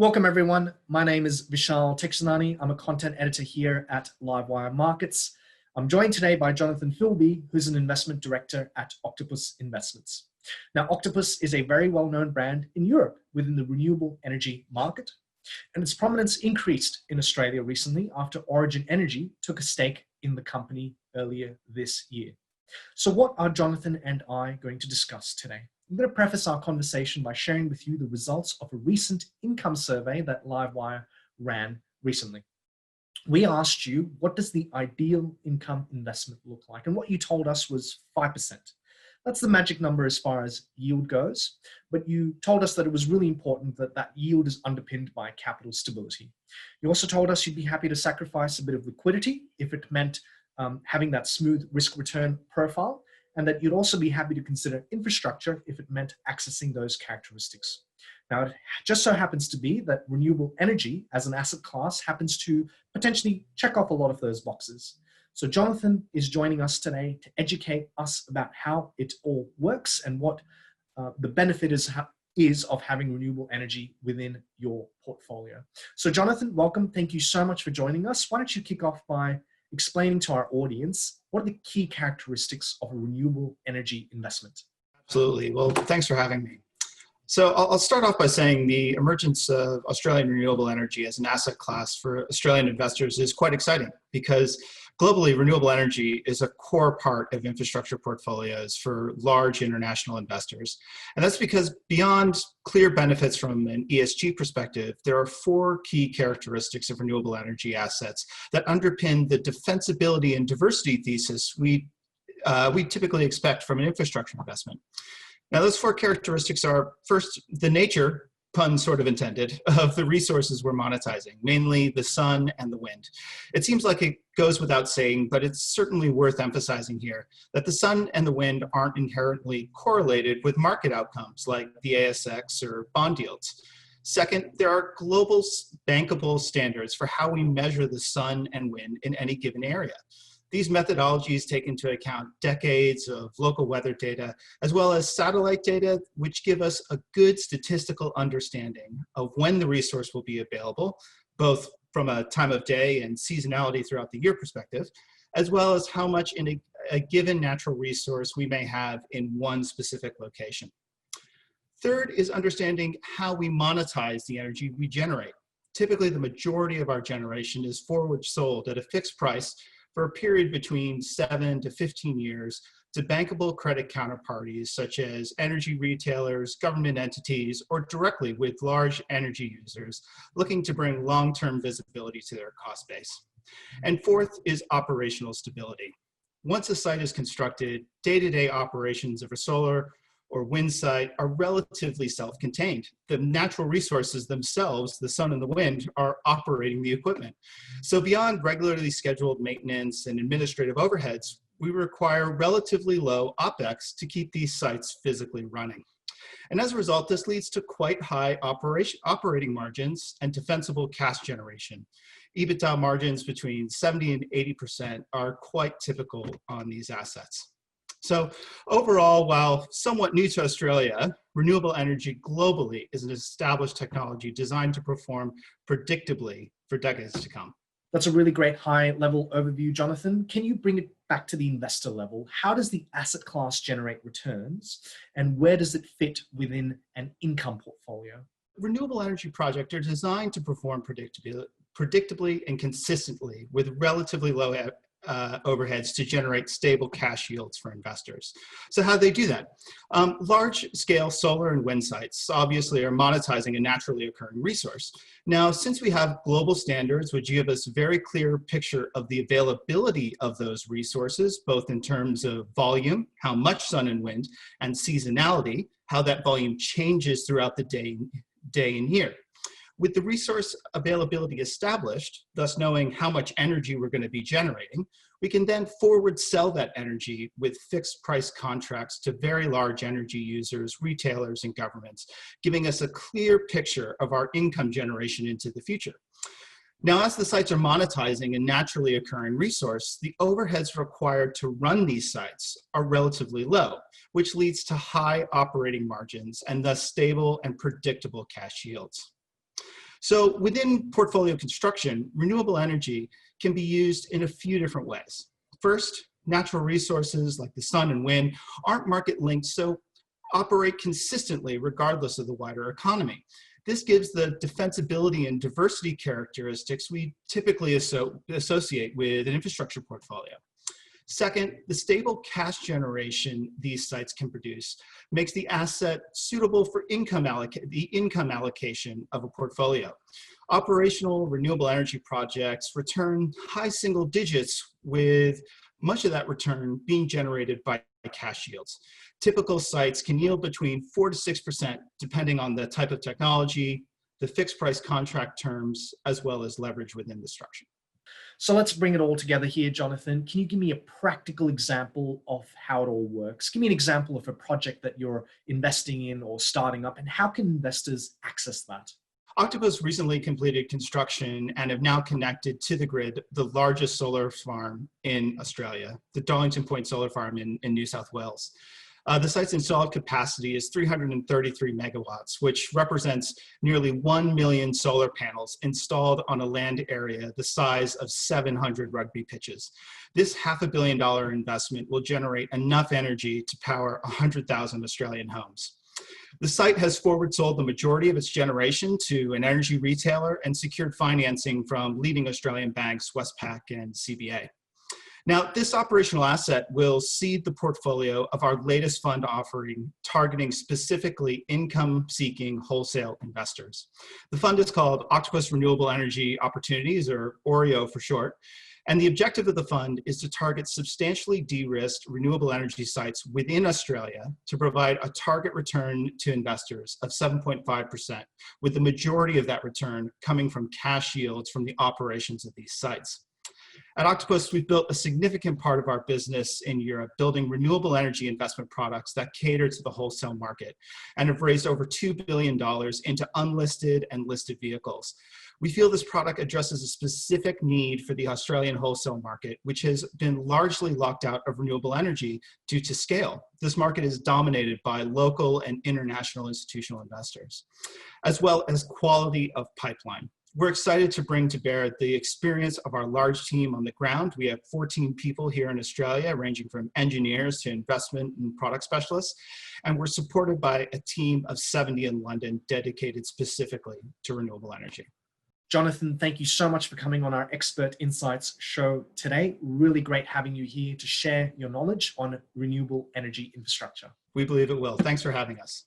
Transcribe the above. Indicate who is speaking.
Speaker 1: Welcome everyone. My name is Vishal Tekshanani. I'm a content editor here at Livewire Markets. I'm joined today by Jonathan Filbey, who's an investment director at Octopus Investments. Now, Octopus is a very well-known brand in Europe within the renewable energy market, and its prominence increased in Australia recently after Origin Energy took a stake in the company earlier this year. So what are Jonathan and I going to discuss today? I'm going to preface our conversation by sharing with you the results of a recent income survey that Livewire ran recently. We asked you, what does the ideal income investment look like? And what you told us was 5%. That's the magic number as far as yield goes, but you told us that it was really important that that yield is underpinned by capital stability. You also told us you'd be happy to sacrifice a bit of liquidity if it meant having that smooth risk return profile, and that you'd also be happy to consider infrastructure if it meant accessing those characteristics. Now, it just so happens to be that renewable energy as an asset class happens to potentially check off a lot of those boxes. So Jonathan is joining us today to educate us about how it all works and what the benefit is of having renewable energy within your portfolio. So Jonathan, welcome. Thank you so much for joining us. Why don't you kick off by explaining to our audience what are the key characteristics of a renewable energy investment?
Speaker 2: Absolutely. Well, thanks for having me. So I'll start off by saying the emergence of Australian renewable energy as an asset class for Australian investors is quite exciting because globally, renewable energy is a core part of infrastructure portfolios for large international investors. And that's because beyond clear benefits from an ESG perspective, there are four key characteristics of renewable energy assets that underpin the defensibility and diversity thesis we typically expect from an infrastructure investment. Now, those four characteristics are, first, the nature, pun sort of intended, of the resources we're monetizing, mainly the sun and the wind. It seems like it goes without saying, but it's certainly worth emphasizing here that the sun and the wind aren't inherently correlated with market outcomes like the ASX or bond yields. Second, there are global bankable standards for how we measure the sun and wind in any given area. These methodologies take into account decades of local weather data, as well as satellite data, which give us a good statistical understanding of when the resource will be available, both from a time of day and seasonality throughout the year perspective, as well as how much in a given natural resource we may have in one specific location. Third is understanding how we monetize the energy we generate. Typically, the majority of our generation is forward sold at a fixed price for a period between 7 to 15 years to bankable credit counterparties such as energy retailers, government entities, or directly with large energy users looking to bring long-term visibility to their cost base. And fourth is operational stability. Once a site is constructed, day-to-day operations of a solar or wind site are relatively self-contained. The natural resources themselves, the sun and the wind, are operating the equipment. So beyond regularly scheduled maintenance and administrative overheads, we require relatively low OpEx to keep these sites physically running. And as a result, this leads to quite high operating margins and defensible cash generation. EBITDA margins between 70 and 80% are quite typical on these assets. So overall, while somewhat new to Australia, renewable energy globally is an established technology designed to perform predictably for decades to come.
Speaker 1: That's a really great high-level overview, Jonathan. Can you bring it back to the investor level? How does the asset class generate returns, and where does it fit within an income portfolio?
Speaker 2: Renewable energy projects are designed to perform predictably and consistently with relatively low overheads to generate stable cash yields for investors. So how do they do that? Large-scale solar and wind sites obviously are monetizing a naturally occurring resource. Now, since we have global standards which give us a very clear picture of the availability of those resources, both in terms of volume, how much sun and wind, and seasonality, how that volume changes throughout the day and year. With the resource availability established, thus knowing how much energy we're going to be generating, we can then forward sell that energy with fixed price contracts to very large energy users, retailers, and governments, giving us a clear picture of our income generation into the future. Now, as the sites are monetizing a naturally occurring resource, the overheads required to run these sites are relatively low, which leads to high operating margins and thus stable and predictable cash yields. So within portfolio construction, renewable energy can be used in a few different ways. First, natural resources like the sun and wind aren't market linked, so operate consistently regardless of the wider economy. This gives the defensibility and diversity characteristics we typically associate with an infrastructure portfolio. Second, the stable cash generation these sites can produce makes the asset suitable for the income allocation of a portfolio. Operational renewable energy projects return high single digits, with much of that return being generated by cash yields. Typical sites can yield between 4 to 6%, depending on the type of technology, the fixed price contract terms, as well as leverage within the structure.
Speaker 1: So let's bring it all together here, Jonathan. Can you give me a practical example of how it all works? Give me an example of a project that you're investing in or starting up, and how can investors access that?
Speaker 2: Octopus recently completed construction and have now connected to the grid the largest solar farm in Australia, the Darlington Point solar farm in New South Wales. The site's installed capacity is 333 megawatts, which represents nearly 1 million solar panels installed on a land area the size of 700 rugby pitches. This $500 million investment will generate enough energy to power 100,000 Australian homes. The site has forward sold the majority of its generation to an energy retailer and secured financing from leading Australian banks, Westpac and CBA. Now, this operational asset will seed the portfolio of our latest fund offering, targeting specifically income-seeking wholesale investors. The fund is called Octopus Renewable Energy Opportunities, or OREO for short, and the objective of the fund is to target substantially de-risked renewable energy sites within Australia to provide a target return to investors of 7.5%, with the majority of that return coming from cash yields from the operations of these sites. At Octopus, we've built a significant part of our business in Europe, building renewable energy investment products that cater to the wholesale market, and have raised over $2 billion into unlisted and listed vehicles. We feel this product addresses a specific need for the Australian wholesale market, which has been largely locked out of renewable energy due to scale. This market is dominated by local and international institutional investors, as well as quality of pipeline. We're excited to bring to bear the experience of our large team on the ground. We have 14 people here in Australia, ranging from engineers to investment and product specialists. And we're supported by a team of 70 in London dedicated specifically to renewable energy.
Speaker 1: Jonathan, thank you so much for coming on our Expert Insights show today. Really great having you here to share your knowledge on renewable energy infrastructure.
Speaker 2: We believe it will. Thanks for having us.